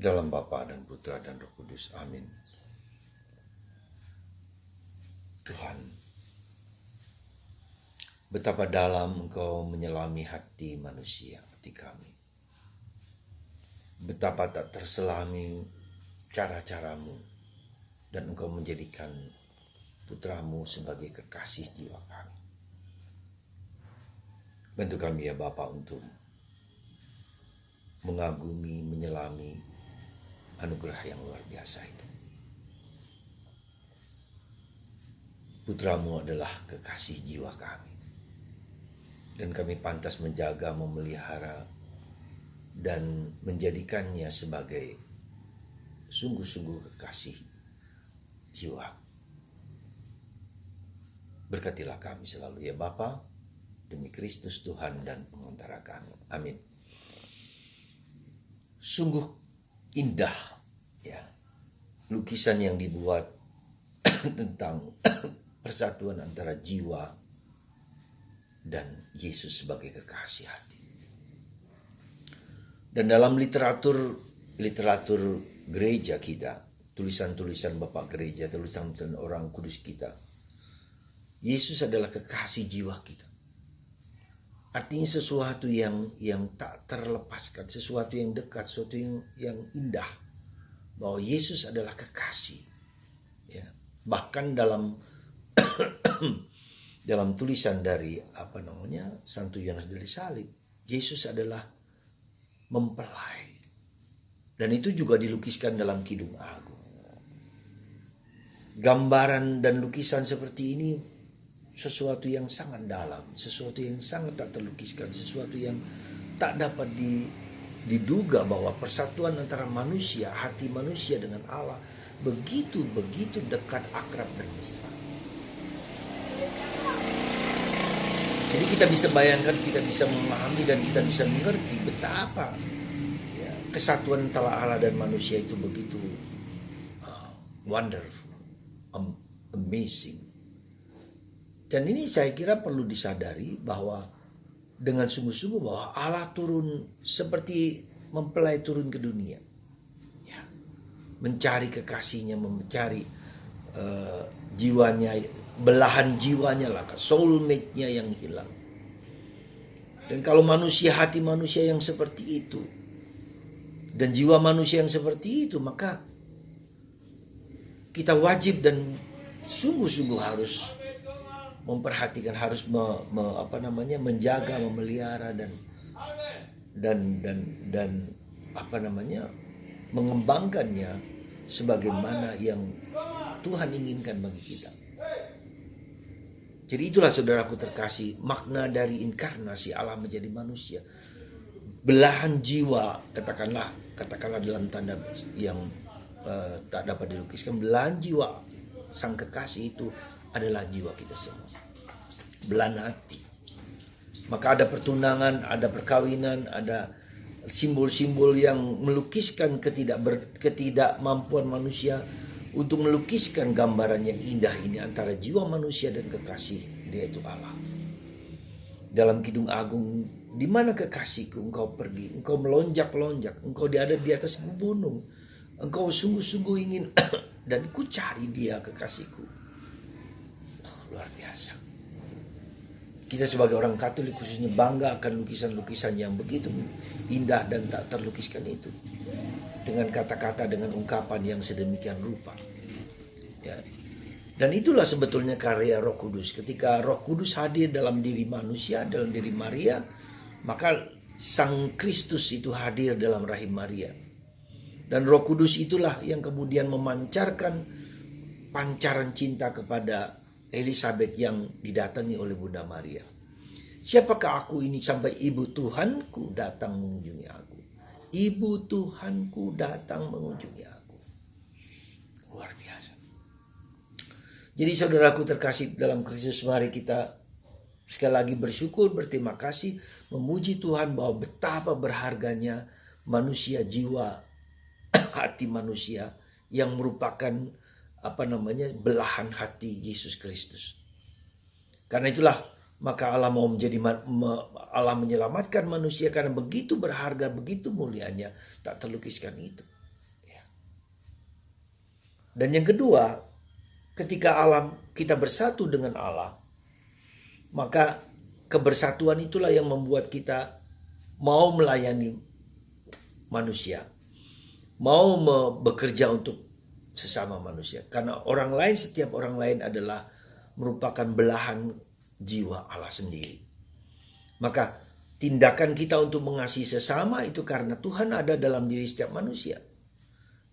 Dalam Bapa dan Putra dan Roh Kudus. Amin. Tuhan, betapa dalam Engkau menyelami hati manusia, hati kami. Betapa tak terselami cara-caramu, dan Engkau menjadikan putramu sebagai kekasih jiwa kami. Bantu kami ya Bapa untuk mengagumi, menyelami anugerah yang luar biasa itu. Putramu adalah kekasih jiwa kami, dan kami pantas menjaga, memelihara, dan menjadikannya sebagai sungguh-sungguh kekasih jiwa. Berkatilah kami selalu ya Bapa, demi Kristus Tuhan dan pengantara kami. Amin. Sungguh indah ya lukisan yang dibuat tentang persatuan antara jiwa dan Yesus sebagai kekasih hati. Dan dalam literatur gereja kita, tulisan-tulisan Bapak gereja, tulisan-tulisan orang kudus kita, Yesus adalah kekasih jiwa kita. Artinya sesuatu yang tak terlepaskan, sesuatu yang dekat, sesuatu yang indah. Bahwa Yesus adalah kekasih. Ya. Bahkan dalam dalam tulisan dari Santo Yohanes dari Salib, Yesus adalah mempelai. Dan itu juga dilukiskan dalam Kidung Agung. Gambaran dan lukisan seperti ini sesuatu yang sangat dalam, sesuatu yang sangat tak terlukiskan, sesuatu yang tak dapat diduga bahwa persatuan antara manusia, hati manusia dengan Allah begitu dekat, akrab dan mesra. Jadi kita bisa bayangkan, kita bisa memahami, dan kita bisa mengerti betapa ya, kesatuan antara Allah dan manusia itu begitu wonderful, amazing. Dan ini saya kira perlu disadari bahwa dengan sungguh-sungguh bahwa Allah turun seperti mempelai turun ke dunia. Ya, mencari kekasihnya, mencari jiwanya, belahan jiwanya lah, soulmate-nya yang hilang. Dan kalau manusia, hati manusia yang seperti itu, dan jiwa manusia yang seperti itu, maka kita wajib dan sungguh-sungguh harus memperhatikan, harus menjaga, memelihara dan mengembangkannya sebagaimana yang Tuhan inginkan bagi kita. Jadi itulah saudaraku terkasih, makna dari inkarnasi Allah menjadi manusia. Belahan jiwa, katakanlah dalam tanda yang tak dapat dilukiskan, belahan jiwa sang kekasih itu adalah jiwa kita semua, belahan hati. Maka ada pertunangan, ada perkawinan, ada simbol-simbol yang melukiskan ketidakmampuan manusia untuk melukiskan gambaran yang indah ini antara jiwa manusia dan kekasih, dia itu Allah. Dalam Kidung Agung, di mana kekasihku, engkau pergi, engkau melonjak-lonjak, engkau ada di atas gunung, engkau sungguh-sungguh ingin dan ku cari dia kekasihku. Luar biasa. Kita sebagai orang Katolik khususnya bangga akan lukisan-lukisan yang begitu indah dan tak terlukiskan itu, dengan kata-kata, dengan ungkapan yang sedemikian rupa. Ya. Dan itulah sebetulnya karya Roh Kudus. Ketika Roh Kudus hadir dalam diri manusia, dalam diri Maria, maka Sang Kristus itu hadir dalam rahim Maria. Dan Roh Kudus itulah yang kemudian memancarkan pancaran cinta kepada Elizabeth yang didatangi oleh Bunda Maria. Siapakah aku ini sampai ibu Tuhanku datang mengunjungi aku? Ibu Tuhanku datang mengunjungi aku. Luar biasa. Jadi saudaraku terkasih dalam Kristus, mari kita sekali lagi bersyukur, berterima kasih, memuji Tuhan bahwa betapa berharganya manusia, jiwa, hati manusia yang merupakan belahan hati Yesus Kristus. Karena itulah maka Allah Allah menyelamatkan manusia karena begitu berharga, begitu mulianya, tak terlukiskan itu. Dan yang kedua, ketika kita bersatu dengan Allah, maka kebersatuan itulah yang membuat kita mau melayani manusia, mau bekerja untuk sesama manusia. Karena setiap orang lain adalah merupakan belahan jiwa Allah sendiri. Maka tindakan kita untuk mengasihi sesama itu karena Tuhan ada dalam diri setiap manusia.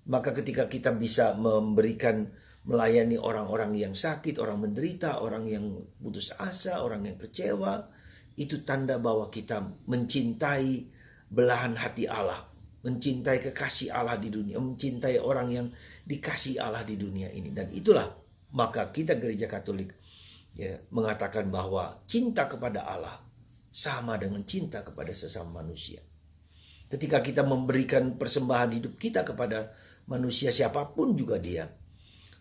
Maka ketika kita bisa melayani orang-orang yang sakit, orang menderita, orang yang putus asa, orang yang kecewa, itu tanda bahwa kita mencintai belahan hati Allah, mencintai kekasih Allah di dunia, mencintai orang yang dikasih Allah di dunia ini. Dan itulah maka kita Gereja Katolik mengatakan bahwa cinta kepada Allah sama dengan cinta kepada sesama manusia. Ketika kita memberikan persembahan hidup kita kepada manusia siapapun juga dia,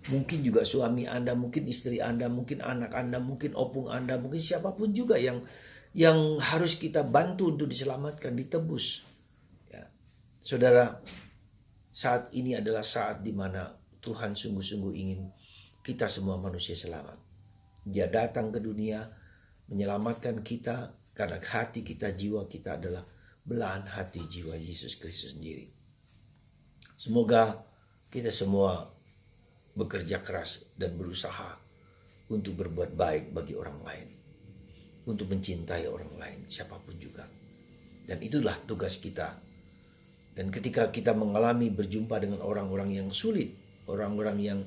mungkin juga suami Anda, mungkin istri Anda, mungkin anak Anda, mungkin opung Anda, mungkin siapapun juga yang harus kita bantu untuk diselamatkan, ditebus. Ya. Saudara, saat ini adalah saat di mana Tuhan sungguh-sungguh ingin kita semua manusia selamat. Dia datang ke dunia menyelamatkan kita karena hati kita, jiwa kita adalah belahan hati jiwa Yesus Kristus sendiri. Semoga kita semua bekerja keras dan berusaha untuk berbuat baik bagi orang lain, untuk mencintai orang lain, siapapun juga. Dan itulah tugas kita. Dan ketika kita mengalami berjumpa dengan orang-orang yang sulit, orang-orang yang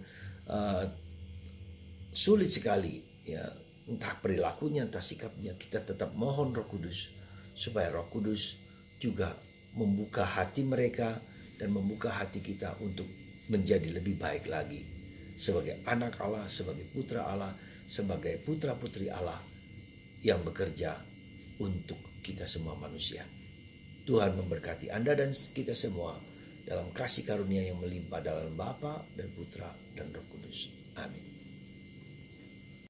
sulit sekali, ya, entah perilakunya, entah sikapnya, kita tetap mohon Roh Kudus supaya Roh Kudus juga membuka hati mereka dan membuka hati kita untuk menjadi lebih baik lagi sebagai anak Allah, sebagai putra Allah, sebagai putra-putri Allah yang bekerja untuk kita semua manusia. Tuhan memberkati Anda dan kita semua dalam kasih karunia yang melimpah dalam Bapa dan Putra dan Roh Kudus. Amin.